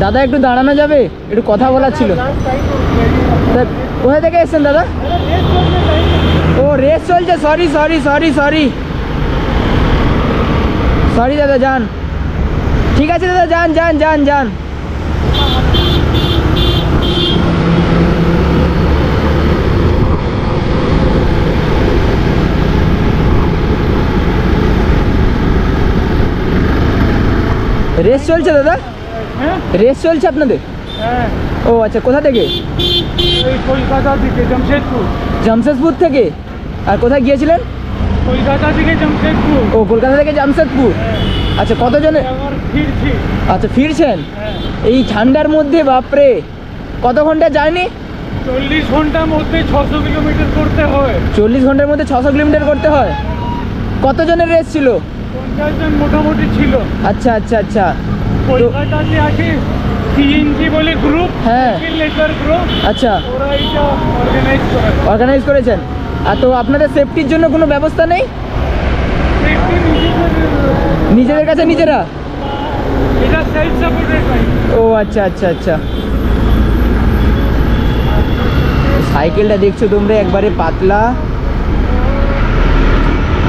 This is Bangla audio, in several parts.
দাদা একটু দাঁড়ানো যাবে, একটু কথা বলার ছিল। কোথায় থেকে এসছেন দাদা? ও রেস চলছে, sorry sorry sorry sorry sorry দাদা, যান। ঠিক আছে দাদা, যান যান যান যান। রেস চলছে দাদা? রেস চলছে আপনাদের? ও আচ্ছা, কোথা থেকে? কলকাতা থেকে, জামশেদপুর। জামশেদপুর থেকে? আর কোথায় গিয়েছিলেন? কলকাতা থেকে জামশেদপুর। ও কলকাতা থেকে জামশেদপুর। আচ্ছা, কতজনে? ফিরছি। আচ্ছা, ফিরছেন এই ঠান্ডার মধ্যে? বাপরে, কত ঘন্টা জার্নি? 40 ঘন্টার মধ্যে 600 কিলোমিটার করতে হয়। 40 ঘন্টার মধ্যে 600 কিলোমিটার করতে হয়? কতজনের রেস ছিল? 50 জন মোটামুটি ছিল। আচ্ছা আচ্ছা আচ্ছা। কলকাতাতে আছে সিএনজি বলে গ্রুপ, হ্যাঁ। Letter group. আচ্ছা, ওরা এটা অর্গানাইজ করেছেন। আর তো আপনাদের সেফটির জন্য কোনো ব্যবস্থা নেই? নিজেদের কাছে নিজেরা? এটা সেলফ সাপোর্টেড বাইক। ও আচ্ছা আচ্ছা আচ্ছা। সাইকেলটা দেখছো তোমরা, একবারে পাতলা,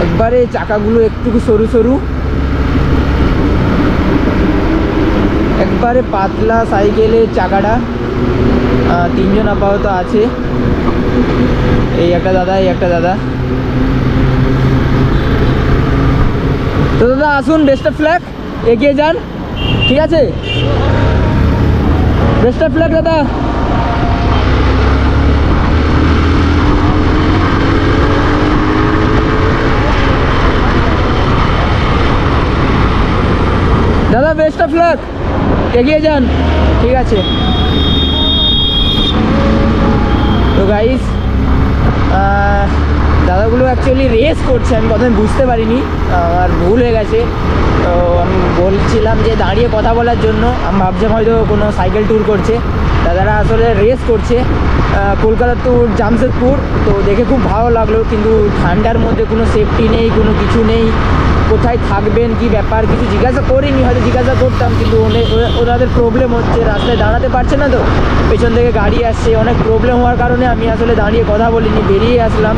একবারে চাকাগুলো একটু সরু সরু, একবারে পাতলা সাইকেলের চাকাটা। 3 জন আপাতত আছে, এই একটা দাদা, এই একটা দাদা। তো দাদা আসুন, বেস্ট অফ লাক, এগিয়ে যান, ঠিক আছে? বেস্ট অফ লাক দাদা। দাদা বেস্ট অফ লাক, এগিয়ে যান, ঠিক আছে? তো গাইস, দাদাগুলো অ্যাকচুয়ালি রেস করছে, আমি প্রথমে বুঝতে পারিনি, আমার ভুল হয়ে গেছে। তো আমি বলছিলাম যে দাঁড়িয়ে কথা বলার জন্য, আমি ভাবছিলাম হয়তো কোনো সাইকেল ট্যুর করছে। দাদারা আসলে রেস করছে কলকাতা টু জামশেদপুর। তো দেখে খুব ভালো লাগলো, কিন্তু ঠান্ডার মধ্যে কোনো সেফটি নেই, কোনো কিছু নেই। কোথায় থাকবেন, কি ব্যাপার, কিছু জিজ্ঞাসা করিনি, হয়তো জিজ্ঞাসা করতাম, কিন্তু ওনাদের প্রবলেম হচ্ছে, রাস্তায় দাঁড়াতে পারছে না। তো পেছন থেকে গাড়ি আসছে, অনেক প্রবলেম হওয়ার কারণে আমি আসলে দাঁড়িয়ে কথা বলিনি, বেরিয়ে আসলাম।